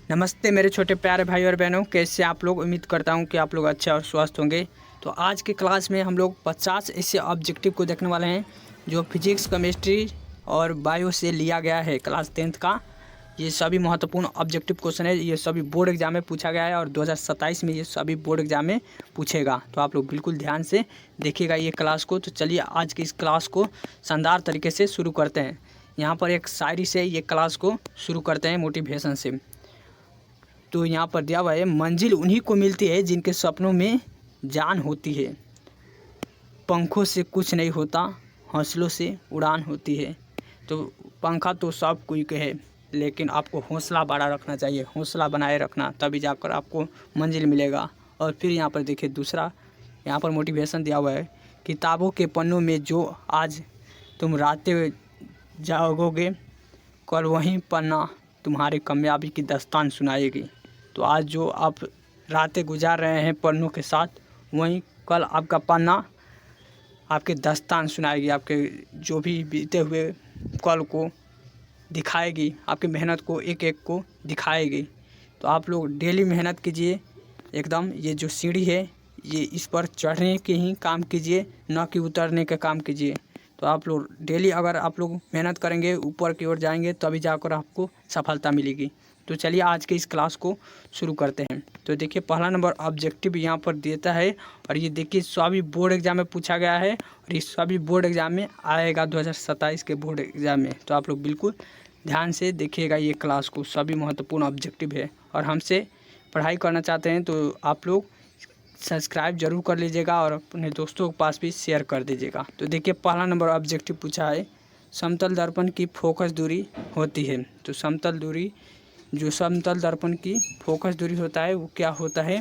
नमस्ते मेरे छोटे प्यारे भाई और बहनों, कैसे आप लोग। उम्मीद करता हूँ कि आप लोग अच्छे और स्वस्थ होंगे। तो आज की क्लास में हम लोग 50 ऐसे ऑब्जेक्टिव को देखने वाले हैं जो फिजिक्स, केमिस्ट्री और बायो से लिया गया है क्लास 10th का। ये सभी महत्वपूर्ण ऑब्जेक्टिव क्वेश्चन है। ये सभी बोर्ड एग्जाम में पूछा गया है और 2027 में ये सभी बोर्ड एग्जाम में पूछेगा। तो आप लोग बिल्कुल ध्यान से देखिएगा ये क्लास को। तो चलिए आज की इस क्लास को शानदार तरीके से शुरू करते हैं। यहाँ पर एक शायरी से ये क्लास को शुरू करते हैं, मोटिवेशन से। तो यहाँ पर दिया हुआ है, मंजिल उन्हीं को मिलती है जिनके सपनों में जान होती है। पंखों से कुछ नहीं होता, हौसलों से उड़ान होती है। तो पंखा तो सब कोई के है, लेकिन आपको हौसला बड़ा रखना चाहिए, हौसला बनाए रखना, तभी जाकर आपको मंजिल मिलेगा। और फिर यहाँ पर देखिए दूसरा, यहाँ पर मोटिवेशन दिया हुआ है, किताबों के पन्नों में जो आज तुम रातें जाओगे, कल वहीं पन्ना तुम्हारी कामयाबी की दास्तान सुनाएगी। तो आज जो आप रातें गुजार रहे हैं पन्नों के साथ, वहीं कल आपका पन्ना आपके दास्तान सुनाएगी, आपके जो भी बीते हुए कल को दिखाएगी, आपकी मेहनत को एक एक को दिखाएगी। तो आप लोग डेली मेहनत कीजिए एकदम। ये जो सीढ़ी है ये इस पर चढ़ने के ही काम कीजिए, न कि उतरने का काम कीजिए। तो आप लोग डेली अगर आप लोग मेहनत करेंगे, ऊपर की ओर जाएंगे, तभी जाकर आपको सफलता मिलेगी। तो चलिए आज के इस क्लास को शुरू करते हैं। तो देखिए पहला नंबर ऑब्जेक्टिव यहाँ पर देता है, और ये देखिए सभी बोर्ड एग्जाम में पूछा गया है, और ये सभी बोर्ड एग्जाम में आएगा 2027 के बोर्ड एग्जाम में। तो आप लोग बिल्कुल ध्यान से देखिएगा ये क्लास को, सभी महत्वपूर्ण ऑब्जेक्टिव है। और हमसे पढ़ाई करना चाहते हैं तो आप लोग सब्सक्राइब जरूर कर लीजिएगा और अपने दोस्तों के पास भी शेयर कर दीजिएगा। तो देखिए पहला नंबर ऑब्जेक्टिव पूछा है, समतल दर्पण की फोकस दूरी होती है। तो समतल दूरी, जो समतल दर्पण की फोकस दूरी होता है वो क्या होता है,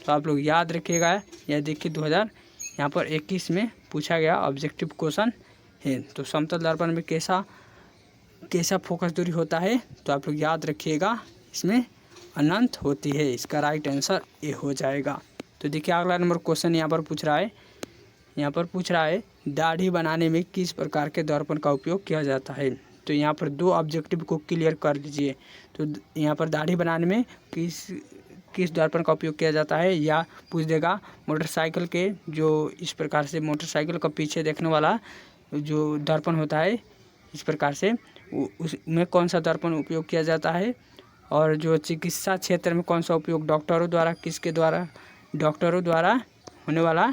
तो आप लोग याद रखिएगा। यह देखिए 2021 में पूछा गया ऑब्जेक्टिव क्वेश्चन है। तो समतल दर्पण में कैसा फोकस दूरी होता है, तो आप लोग याद रखिएगा, इसमें अनंत होती है। इसका राइट आंसर ये हो जाएगा। तो देखिए अगला नंबर क्वेश्चन यहाँ पर पूछ रहा है, दाढ़ी बनाने में किस प्रकार के दर्पण का उपयोग किया जाता है। तो यहाँ पर दो ऑब्जेक्टिव को क्लियर कर लीजिए। तो यहाँ पर दाढ़ी बनाने में किस दर्पण का उपयोग किया जाता है, या पूछ देगा मोटरसाइकिल के, जो इस प्रकार से मोटरसाइकिल का पीछे देखने वाला जो दर्पण होता है, इस प्रकार से उसमें कौन सा दर्पण उपयोग किया जाता है। और जो चिकित्सा क्षेत्र में कौन सा उपयोग डॉक्टरों द्वारा होने वाला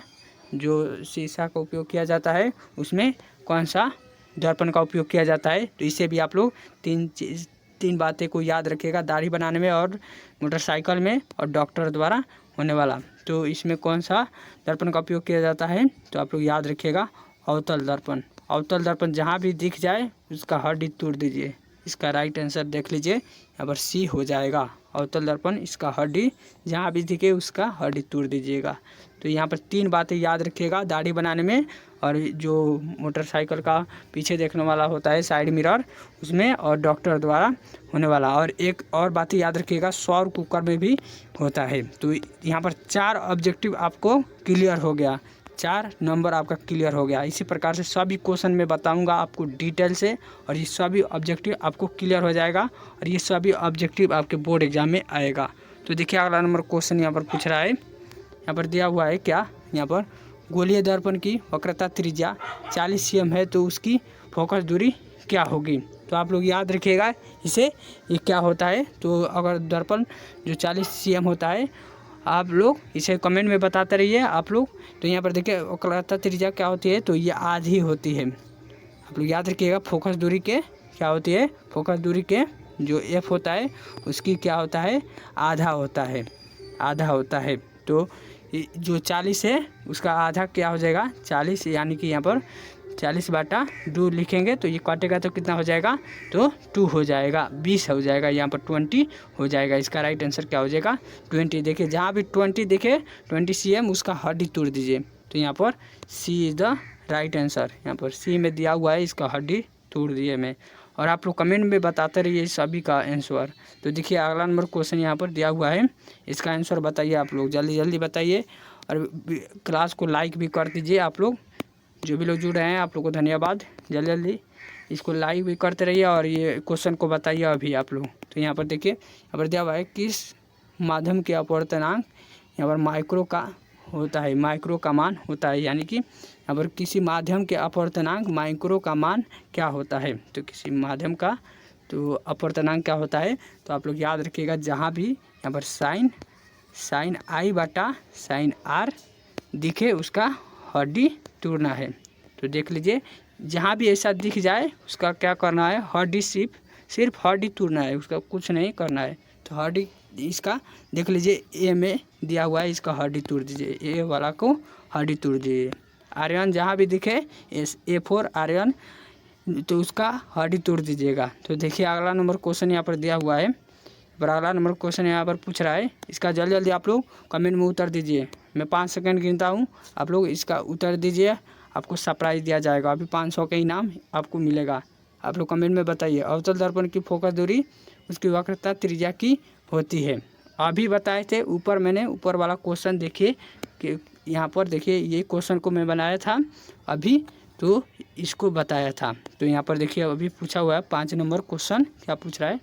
जो शीशा का उपयोग किया जाता है, उसमें कौन सा दर्पण का उपयोग किया जाता है। तो इसे भी आप लोग तीन बातें को याद रखिएगा, दाढ़ी बनाने में और मोटरसाइकिल में और डॉक्टर द्वारा होने वाला। तो इसमें कौन सा दर्पण का उपयोग किया जाता है, तो आप लोग याद रखिएगा अवतल दर्पण। अवतल दर्पण जहाँ भी दिख जाए उसका हड्डी तोड़ दीजिए। इसका राइट आंसर देख लीजिए, यहाँ पर सी हो जाएगा। अवतल दर्पण, इसका हड्डी जहाँ भी दिखे उसका हड्डी तोड़ दीजिएगा। तो यहाँ पर तीन बातें याद रखिएगा, दाढ़ी बनाने में, और जो मोटरसाइकिल का पीछे देखने वाला होता है साइड मिरर, उसमें, और डॉक्टर द्वारा होने वाला। और एक और बात याद रखिएगा, सौर कुकर में भी होता है। तो यहाँ पर 4 ऑब्जेक्टिव आपको क्लियर हो गया, 4 नंबर आपका क्लियर हो गया। इसी प्रकार से सभी क्वेश्चन में बताऊंगा आपको डिटेल से, और ये सभी ऑब्जेक्टिव आपको क्लियर हो जाएगा, और ये सभी ऑब्जेक्टिव आपके बोर्ड एग्जाम में आएगा। तो देखिए अगला नंबर क्वेश्चन यहाँ पर पूछ रहा है, यहाँ पर दिया हुआ है क्या, यहाँ पर गोलीय दर्पण की वक्रता त्रिज्या 40 cm है, तो उसकी फोकस दूरी क्या होगी। तो आप लोग याद रखिएगा इसे, ये क्या होता है। तो अगर दर्पण जो 40 cm होता है, आप लोग इसे कमेंट में बताते रहिए आप लोग। तो यहाँ पर देखिए वक्रता त्रिज्या क्या होती है, तो ये आधी होती है। आप लोग याद रखिएगा फोकस दूरी के क्या होती है, फोकस दूरी के जो f होता है उसकी क्या होता है, आधा होता है। तो जो 40 है उसका आधा क्या हो जाएगा, 40, यानी कि यहाँ पर 40/2 लिखेंगे तो ये काटेगा तो कितना हो जाएगा, तो 2 हो जाएगा, 20 हो जाएगा, यहाँ पर 20 हो जाएगा। इसका राइट आंसर क्या हो जाएगा, 20। देखिए जहाँ भी 20 दिखे, 20 cm, उसका हड्डी तोड़ दीजिए। तो यहाँ पर सी इज़ द राइट आंसर, यहाँ पर सी में दिया हुआ है, इसका हड्डी तोड़ दिए मैं। और आप लोग कमेंट में बताते रहिए सभी का आंसर। तो देखिए अगला नंबर क्वेश्चन यहाँ पर दिया हुआ है, इसका आंसर बताइए आप लोग, जल्दी बताइए, और क्लास को लाइक भी कर दीजिए आप लोग। जो भी लोग जुड़ रहे हैं आप लोग को धन्यवाद। जल्दी इसको लाइक भी करते रहिए और ये क्वेश्चन को बताइए अभी आप लोग। तो यहाँ पर देखिए, यहाँ पर दिया हुआ है किस माध्यम के अपवर्तनांक यहाँ पर माइक्रो का होता है, माइक्रो का मान होता है, यानी कि यहाँ पर किसी माध्यम के अपवर्तनांक माइक्रो का मान क्या होता है। तो किसी माध्यम का तो अपवर्तनांक क्या होता है, तो आप लोग याद रखिएगा, जहाँ भी यहाँ पर साइन आई बटा साइन आर दिखे उसका हड्डी तोड़ना है। तो देख लीजिए, जहाँ भी ऐसा दिख जाए उसका क्या करना है, हड्डी सिर्फ हड्डी तोड़ना है, उसका कुछ नहीं करना है। तो हड्डी इसका देख लीजिए, ए में दिया हुआ है, इसका हड्डी तोड़ दीजिए, ए वाला को हड्डी तोड़ दीजिए। आर्यन जहाँ भी दिखे A4 आर्यन, तो उसका हड्डी तोड़ दीजिएगा। तो देखिए अगला नंबर क्वेश्चन यहाँ पर दिया हुआ है, पर अगला नंबर क्वेश्चन यहाँ पर पूछ रहा है, इसका जल्दी जल्दी आप लोग कमेंट में उत्तर दीजिए। मैं 5 सेकंड गिनता हूँ, आप लोग इसका उत्तर दीजिए, आपको सरप्राइज़ दिया जाएगा। अभी 500 का इनाम आपको मिलेगा। आप लोग कमेंट में बताइए, अवतल दर्पण की फोकस दूरी उसकी वक्रता त्रिज्या की होती है। अभी बताए थे ऊपर, मैंने ऊपर वाला क्वेश्चन देखिए कि यहाँ पर देखिए, ये क्वेश्चन को मैं बनाया था अभी, तो इसको बताया था। तो यहाँ पर देखिए अभी पूछा हुआ है 5 नंबर क्वेश्चन, क्या पूछ रहा है,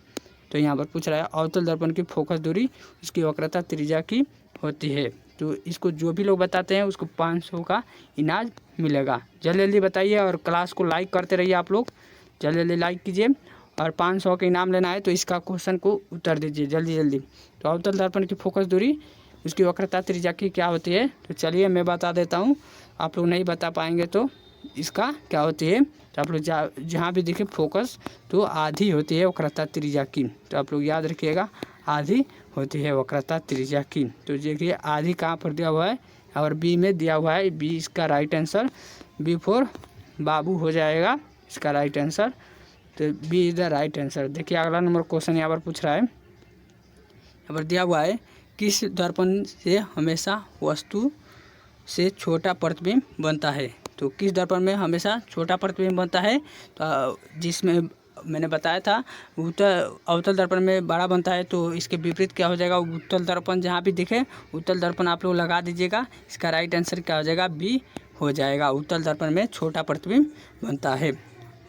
तो यहाँ पर पूछ रहा है अवतल दर्पण की फोकस दूरी उसकी वक्रता त्रिज्या की होती है। तो इसको जो भी लोग बताते हैं उसको 500 का इनाम मिलेगा। जल्दी जल्दी बताइए और क्लास को लाइक करते रहिए आप लोग, जल्दी जल्दी लाइक कीजिए और 500 का इनाम लेना है। तो इसका क्वेश्चन को उत्तर दीजिए जल्दी जल्दी। तो अवतल दर्पण की फोकस दूरी उसकी वक्रता त्रिज्या की क्या होती है, तो चलिए मैं बता देता हूँ, आप लोग नहीं बता पाएंगे तो इसका क्या होती है। तो आप लोग जहाँ भी देखें फोकस, तो आधी होती है वक्रता त्रिज्या की। तो आप लोग याद रखिएगा, आधी होती है वक्रता त्रिज्या की। तो देखिए आधी कहाँ पर दिया हुआ है, और बी में दिया हुआ है, बी इसका राइट आंसर, B4 बाबू हो जाएगा इसका राइट आंसर। तो B is the right answer. देखिए अगला नंबर क्वेश्चन यहाँ पर पूछ रहा है, यहाँ पर दिया हुआ है किस दर्पण से हमेशा वस्तु से छोटा प्रतिबिंब बनता है। तो किस दर्पण में हमेशा छोटा प्रतिबिंब बनता है, तो जिसमें मैंने बताया था अवतल दर्पण में बड़ा बनता है। तो इसके विपरीत क्या हो जाएगा, उत्तल दर्पण जहाँ भी दिखे उत्तल दर्पण आप लोग लगा दीजिएगा। इसका राइट आंसर क्या हो जाएगा, बी हो जाएगा। उत्तल दर्पण में छोटा प्रतिबिंब बनता है।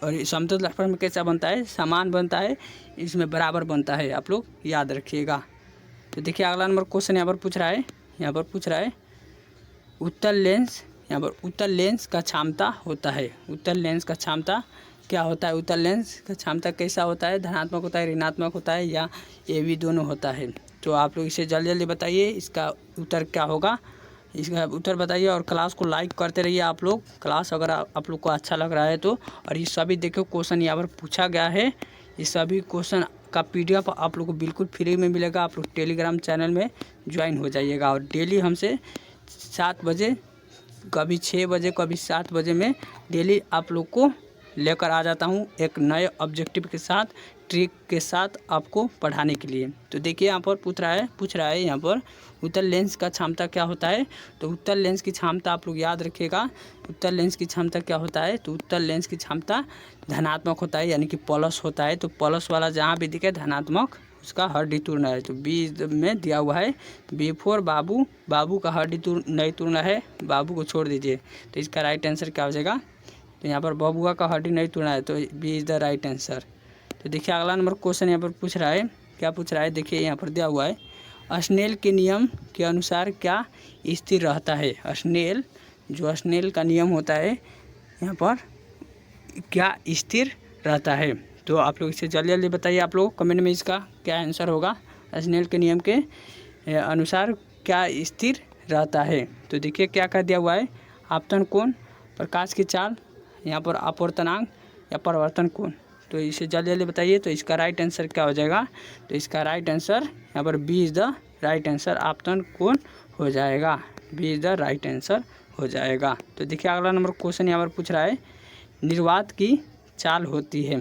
और समतल दर्पण में कैसा बनता है, समान बनता है, इसमें बराबर बनता है, आप लोग याद रखिएगा। तो देखिए अगला नंबर क्वेश्चन यहाँ पर पूछ रहा है, यहाँ पर पूछ रहा है उत्तल लेंस, यहाँ पर उत्तल लेंस का क्षमता होता है। उत्तल लेंस का क्षमता क्या होता है, उत्तल लेंस का क्षमता कैसा होता है, धनात्मक होता है, ऋणात्मक होता है, या ये भी दोनों होता है। तो आप लोग इसे जल्दी जल्दी बताइए, इसका उत्तर क्या होगा, इसका उत्तर बताइए और क्लास को लाइक करते रहिए आप लोग। क्लास अगर आप लोग को अच्छा लग रहा है तो। और ये सभी देखो क्वेश्चन यहाँ पर पूछा गया है, ये सभी क्वेश्चन का PDF आप लोग को बिल्कुल फ्री में मिलेगा। आप लोग टेलीग्राम चैनल में ज्वाइन हो जाइएगा और डेली हमसे 7 बजे, कभी 6 बजे, कभी 7 बजे में डेली आप लोग को लेकर आ जाता हूँ एक नए ऑब्जेक्टिव के साथ, ट्रिक के साथ आपको पढ़ाने के लिए। तो देखिए यहाँ पर पूछ रहा है यहाँ पर उत्तल लेंस का क्षमता क्या होता है। तो उत्तल लेंस की क्षमता आप लोग याद रखिएगा, उत्तल लेंस की क्षमता क्या होता है, तो उत्तल लेंस की क्षमता धनात्मक होता है, यानी कि प्लस होता है। तो प्लस वाला जहाँ भी दिखे धनात्मक, उसका हड्डी तोड़ना है। तो बी में दिया हुआ है B4 बाबू का हड्डी नहीं तोड़ना है, बाबू को छोड़ दीजिए। तो इसका राइट आंसर क्या हो जाएगा, तो यहाँ पर बबुआ का हड्डी नहीं तोड़ना है, तो B is the right answer. तो देखिए अगला नंबर क्वेश्चन यहाँ पर पूछ रहा है, क्या पूछ रहा है, देखिए यहाँ पर दिया हुआ है स्नेल के नियम के अनुसार क्या स्थिर रहता है। स्नेल का नियम होता है यहाँ पर क्या स्थिर रहता है। तो आप लोग इसे जल्दी जल्दी बताइए, आप लोग कमेंट में इसका क्या आंसर होगा, स्नेल के नियम के अनुसार क्या स्थिर रहता है। तो देखिए क्या कर दिया हुआ है, आपतन कोण, प्रकाश की चाल, यहाँ पर अपवर्तनांक या परिवर्तन कोण। तो इसे जल्दी जल्दी बताइए। तो इसका राइट आंसर क्या हो जाएगा, तो इसका राइट आंसर यहाँ पर B is the right answer, आपतन कोण हो जाएगा, B is the right answer हो जाएगा। तो देखिए अगला नंबर क्वेश्चन यहाँ पर पूछ रहा है निर्वात की चाल होती है,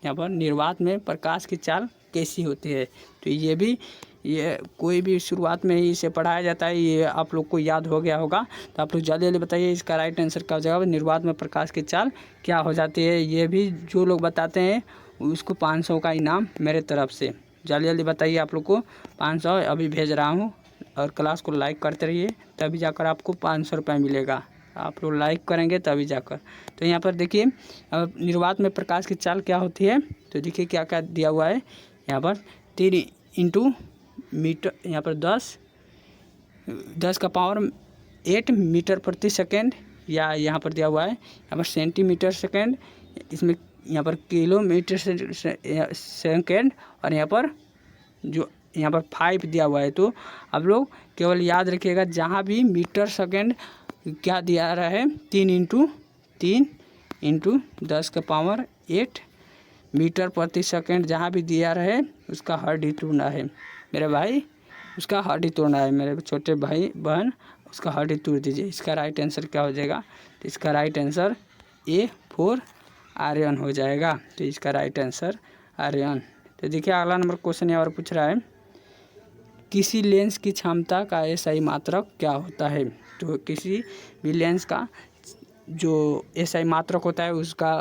यहाँ पर निर्वात में प्रकाश की चाल कैसी होती है। तो ये कोई भी शुरुआत में ही इसे पढ़ाया जाता है, ये आप लोग को याद हो गया होगा। तो आप लोग जल्दी जल्दी बताइए इसका राइट आंसर क्या हो जाएगा, निर्वात में प्रकाश की चाल क्या हो जाती है। ये भी जो लोग बताते हैं उसको 500 का इनाम मेरे तरफ से। जल्दी जल्दी बताइए, आप लोग को 500 अभी भेज रहा हूँ और क्लास को लाइक करते रहिए, तभी जाकर आपको 500 रुपये मिलेगा। आप लोग लाइक करेंगे तभी जाकर। तो यहाँ पर देखिए निर्वात में प्रकाश की चाल क्या होती है, तो देखिए क्या क्या दिया हुआ है यहाँ पर 3 इंटू मीटर, यहाँ पर 10 का पावर 8 मीटर प्रति सेकेंड, या यहाँ पर दिया हुआ है यहाँ पर सेंटीमीटर सेकेंड, इसमें यहाँ पर किलोमीटर सेकेंड, और यहाँ पर जो यहाँ पर 5 दिया हुआ है। तो आप लोग केवल याद रखिएगा जहाँ भी मीटर सेकेंड क्या दिया रहा है 3 इंटू 10 का पावर 8 मीटर प्रति सेकेंड, जहाँ भी दिया रहे उसका हड्डी तोड़ना है मेरे भाई, उसका हड्डी तोड़ना है मेरे छोटे भाई बहन, उसका हड्डी तोड़ दीजिए। इसका राइट आंसर क्या हो जाएगा, तो इसका राइट आंसर A4 आर्यन हो जाएगा। तो इसका राइट आंसर आर्यन। तो देखिए अगला नंबर क्वेश्चन यहाँ पर पूछ रहा है किसी लेंस की क्षमता का एसआई मात्रक क्या होता है। तो किसी भी लेंस का जो एसआई मात्रक होता है उसका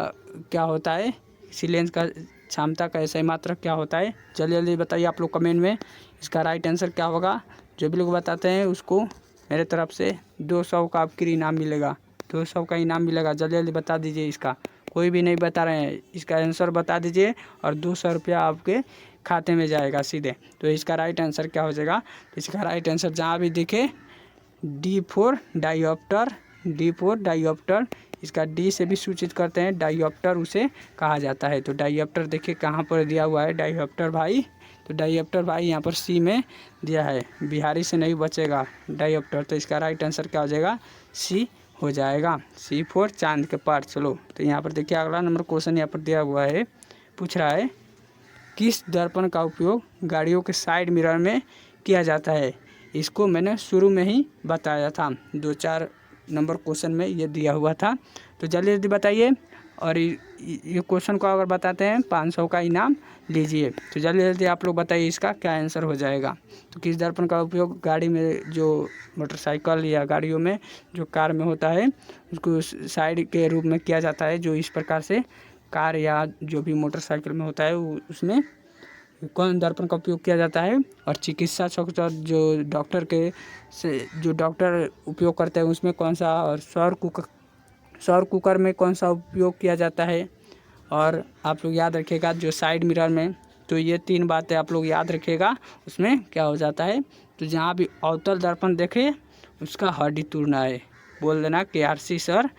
क्या होता है, किसी लेंस का क्षमता का एसआई मात्रक क्या होता है, जल्दी जल्दी बताइए आप लोग कमेंट में। इसका राइट आंसर क्या होगा, जो भी लोग बताते हैं उसको मेरे तरफ से 200 का आपके इनाम मिलेगा, 200 का इनाम मिलेगा। जल्दी जल्दी बता दीजिए, इसका कोई भी नहीं बता रहे हैं, इसका आंसर बता दीजिए और 200 रुपया आपके खाते में जाएगा सीधे। तो इसका राइट आंसर क्या हो जाएगा, तो इसका राइट आंसर जहाँ भी दिखे D4 डाइऑप्टर, इसका डी से भी सूचित करते हैं, डाइऑप्टर उसे कहा जाता है। तो डाइऑप्टर देखिए कहाँ पर दिया हुआ है डाइऑप्टर भाई, तो डाइऑप्टर भाई यहाँ पर सी में दिया है, बिहारी से नहीं बचेगा डाइऑप्टर। तो इसका राइट आंसर क्या हो जाएगा, सी हो जाएगा, C4 चांद के पार। चलो तो यहाँ पर देखिए अगला नंबर क्वेश्चन यहाँ पर दिया हुआ है, पूछ रहा है किस दर्पण का उपयोग गाड़ियों के साइड मिरर में किया जाता है। इसको मैंने शुरू में ही बताया था, 2-4 नंबर क्वेश्चन में ये दिया हुआ था। तो जल्दी जल्दी बताइए, और ये क्वेश्चन को अगर बताते हैं 500 का इनाम लीजिए। तो जल्दी जल्दी आप लोग बताइए इसका क्या आंसर हो जाएगा। तो किस दर्पण का उपयोग गाड़ी में, जो मोटरसाइकिल या गाड़ियों में जो कार में होता है उसको साइड के रूप में किया जाता है, जो इस प्रकार से कार या जो भी मोटरसाइकिल में होता है उसमें कौन दर्पण का उपयोग किया जाता है। और चिकित्सा जो डॉक्टर के से जो डॉक्टर उपयोग करते हैं उसमें कौन सा, और सौर कुकर में कौन सा उपयोग किया जाता है। और आप लोग याद रखिएगा जो साइड मिरर में, तो ये 3 बातें आप लोग याद रखिएगा, उसमें क्या हो जाता है। तो जहाँ भी अवतल दर्पण देखे उसका हड्डी तोड़ना है, बोल देना कि RC सर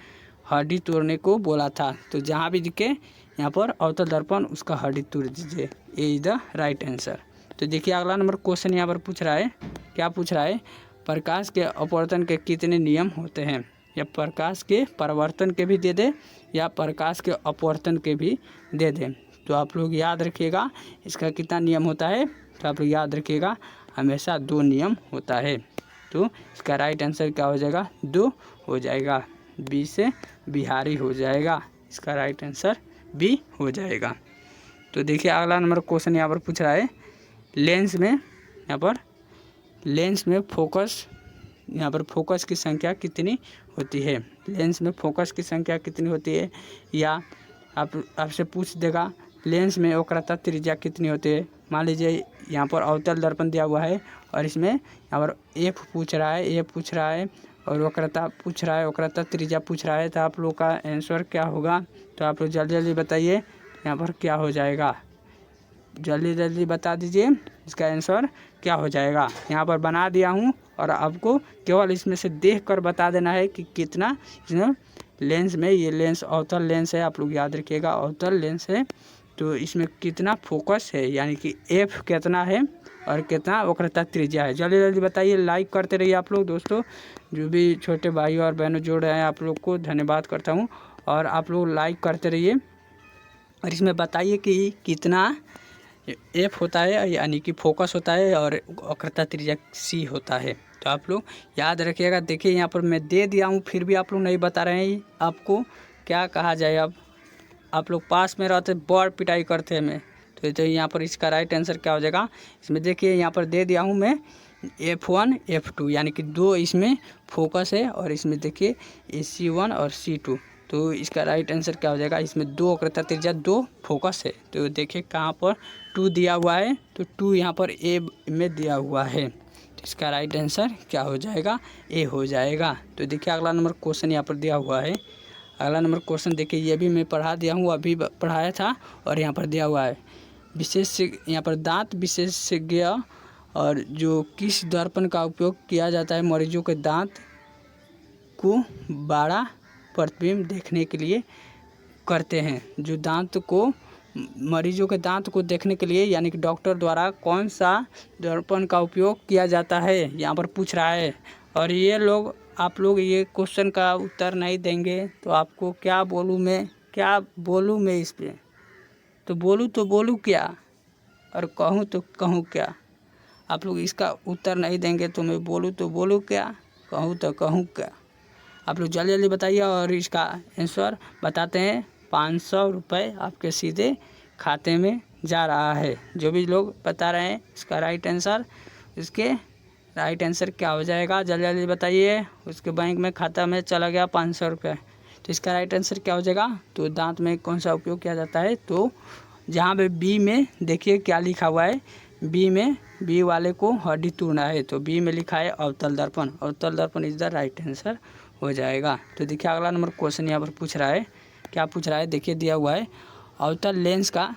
हड्डी तोड़ने को बोला था। तो जहाँ भी दिखे यहाँ पर अवतल दर्पण उसका हड्डी तोड़ दीजिए, ये इज द राइट आंसर। तो देखिए अगला नंबर क्वेश्चन यहाँ पर पूछ रहा है, क्या पूछ रहा है, प्रकाश के अपवर्तन के कितने नियम होते हैं। या प्रकाश के परावर्तन के भी दे दे या प्रकाश के अपवर्तन के भी दे दे। तो आप लोग याद रखिएगा इसका कितना नियम होता है, तो आप लोग याद रखिएगा हमेशा 2 नियम होता है। तो इसका राइट आंसर क्या हो जाएगा, 2 हो जाएगा, बी से बिहारी हो जाएगा, इसका राइट आंसर बी हो जाएगा। तो देखिए अगला नंबर क्वेश्चन यहाँ पर पूछ रहा है लेंस में, यहाँ पर लेंस में फोकस, यहाँ पर फोकस की संख्या कितनी होती है। लेंस में फोकस की संख्या कितनी होती है, या आपसे पूछ देगा लेंस में वक्रता त्रिज्या कितनी होती है। मान लीजिए यहाँ पर अवतल दर्पण दिया हुआ है और इसमें यहाँ पर F पूछ रहा है और वक्रता पूछ रहा है, वक्रता त्रिज्या पूछ रहा है। तो आप लोग का आंसर क्या होगा, तो आप लोग जल्दी जल्दी बताइए यहाँ पर क्या हो जाएगा, जल्दी जल्दी बता दीजिए इसका आंसर क्या हो जाएगा। यहाँ पर बना दिया हूँ और आपको केवल इसमें से देख कर बता देना है कि कितना इसमें लेंस में, ये लेंस अवतल लेंस है, आप लोग याद रखिएगा अवतल लेंस है। तो इसमें कितना फोकस है, यानी कि F कितना है और कितना वक्रता त्रिज्या है। जल्दी जल्दी बताइए, लाइक करते रहिए आप लोग। दोस्तों जो भी छोटे भाई और बहनों जोड़ रहे हैं आप लोग को धन्यवाद करता हूँ, और आप लोग लाइक करते रहिए और इसमें बताइए कि कितना F होता है, यानी कि फोकस होता है, और वक्रता त्रिज्या C होता है। तो आप लोग याद रखिएगा। देखिए यहाँ पर मैं दे दिया हूँ, फिर भी आप लोग नहीं बता रहे हैं, आपको क्या कहा जाए। अब आप लोग पास में रहते बड़ पिटाई करते हैं मैं। तो यहाँ पर इसका राइट आंसर क्या हो जाएगा, इसमें देखिए यहाँ पर दे दिया हूँ मैं F1 F2, यानी कि 2 इसमें फोकस है और इसमें देखिए C1 और C2। तो इसका राइट आंसर क्या हो जाएगा, इसमें 2 वक्रता त्रिज्या 2 फोकस है। तो देखिए कहाँ पर 2 दिया हुआ है, तो 2 यहाँ पर A में दिया हुआ है। तो इसका राइट आंसर क्या हो जाएगा, ए हो जाएगा। तो देखिए अगला नंबर क्वेश्चन यहाँ पर दिया हुआ है। अगला नंबर क्वेश्चन देखिए, ये भी मैं पढ़ा दिया हूँ, अभी पढ़ाया था और यहाँ पर दिया हुआ है। यहाँ पर दांत विशेषज्ञ और जो किस दर्पण का उपयोग किया जाता है मरीजों के दांत को बड़ा प्रतिबिंब देखने के लिए करते हैं। जो दांत को मरीजों के दांत को देखने के लिए यानी कि डॉक्टर द्वारा कौन सा दर्पण का उपयोग किया जाता है, यहाँ पर पूछ रहा है। और ये लोग आप लोग ये क्वेश्चन का उत्तर नहीं देंगे तो आपको क्या बोलूँ मैं इस पे। तो बोलूँ क्या और कहूँ तो कहूँ क्या। आप लोग इसका उत्तर नहीं देंगे तो मैं बोलूँ क्या, कहूँ तो कहूँ क्या। आप लोग जल्दी जल्दी बताइए और इसका आंसर बताते हैं। 500 रुपये आपके सीधे खाते में जा रहा है। जो भी लोग बता रहे हैं इसका राइट आंसर, इसके राइट आंसर क्या हो जाएगा जल्दी जल्दी बताइए। उसके बैंक में खाता में चला गया 500 रुपये, तो इसका राइट आंसर क्या हो जाएगा। तो दांत में कौन सा उपयोग किया जाता है, तो जहाँ पे बी में देखिए क्या लिखा हुआ है, बी वाले को हड्डी तोड़ना है, तो बी में लिखा है अवतल दर्पण इज द राइट आंसर हो जाएगा। तो देखिए अगला नंबर क्वेश्चन यहाँ पर पूछ रहा है, क्या पूछ रहा है देखिए दिया हुआ है, अवतल लेंस का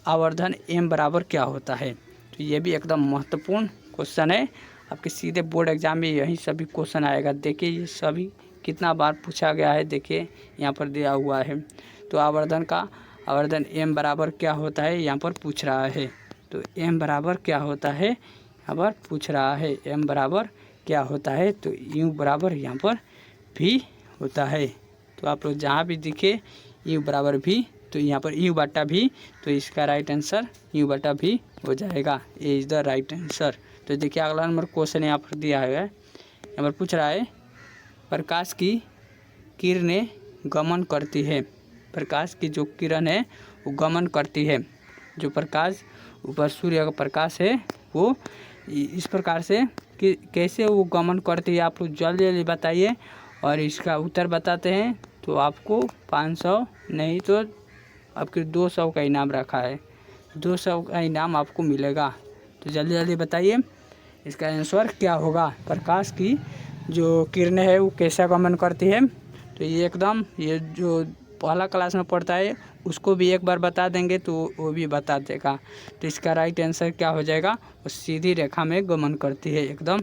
आवर्धन m बराबर क्या होता है। तो ये भी एकदम महत्वपूर्ण क्वेश्चन है, आपके सीधे बोर्ड एग्जाम में यही सभी क्वेश्चन आएगा। देखिए ये सभी कितना बार पूछा गया है, देखिए यहाँ पर दिया हुआ है। तो आवर्धन m बराबर क्या होता है यहाँ पर पूछ रहा है। तो m बराबर क्या होता है यहाँ पर पूछ रहा है, m बराबर क्या होता है, तो u बराबर यहाँ पर भी होता है। तो आप लोग जहाँ भी दिखे u बराबर भी, तो यहाँ पर u बटा भी, तो इसका राइट आंसर u बटा भी हो जाएगा। A is the right answer. तो देखिए अगला नंबर क्वेश्चन यहाँ पर दिया है, यहाँ पर पूछ रहा है, प्रकाश की किरणें गमन करती है। प्रकाश की जो किरण है वो गमन करती है। जो प्रकाश ऊपर सूर्य का प्रकाश है वो इस प्रकार से कि कैसे वो गमन करती है, आप लोग जल्दी जल्दी बताइए और इसका उत्तर बताते हैं तो आपको 500 नहीं तो आपके 200 का इनाम रखा है, 200 का इनाम आपको मिलेगा। तो जल्दी जल्दी बताइए इसका आंसर क्या होगा। प्रकाश की जो किरणें है वो कैसा गमन करती है, तो ये एकदम ये जो पहला क्लास में पढ़ता है उसको भी एक बार बता देंगे तो वो भी बता देगा। तो इसका राइट आंसर क्या हो जाएगा, वो सीधी रेखा में गमन करती है। एकदम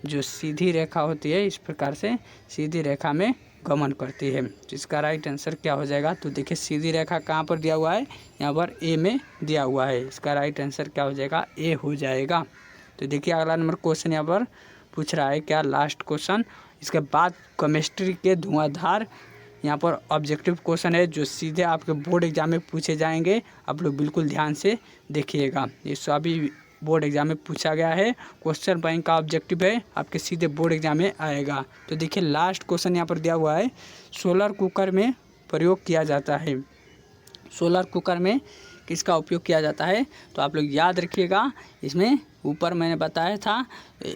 जो सीधी रेखा होती है इस प्रकार से सीधी रेखा में गमन करती है। तो इसका राइट आंसर क्या हो जाएगा, तो देखिए सीधी रेखा कहाँ पर दिया हुआ है, यहाँ पर ए में दिया हुआ है। इसका राइट आंसर क्या हो जाएगा, ए हो जाएगा। तो देखिए अगला नंबर क्वेश्चन यहाँ पर पूछ रहा है, क्या लास्ट क्वेश्चन, इसके बाद केमिस्ट्री के धुआंधार यहाँ पर ऑब्जेक्टिव क्वेश्चन है जो सीधे आपके बोर्ड एग्जाम में पूछे जाएंगे। आप लोग बिल्कुल ध्यान से देखिएगा, ये सभी बोर्ड एग्जाम में पूछा गया है। क्वेश्चन बैंक का ऑब्जेक्टिव है, आपके सीधे बोर्ड एग्जाम में आएगा। तो देखिए लास्ट क्वेश्चन यहाँ पर दिया हुआ है, सोलर कुकर में प्रयोग किया जाता है। सोलर कुकर में किसका उपयोग किया जाता है, तो आप लोग याद रखिएगा। इसमें ऊपर मैंने बताया था,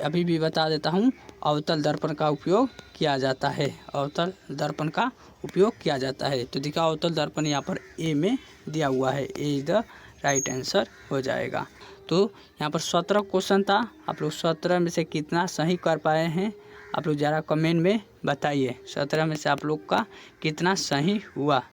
अभी भी बता देता हूँ, अवतल दर्पण का उपयोग किया जाता है। अवतल दर्पण का उपयोग किया जाता है। तो देखा अवतल दर्पण यहाँ पर ए में दिया हुआ है, ए इज द राइट आंसर हो जाएगा। तो यहाँ पर 17 क्वेश्चन था, आप लोग 17 में से कितना सही कर पाए हैं आप लोग ज़रा कमेंट में बताइए। 17 में से आप लोग का कितना सही हुआ।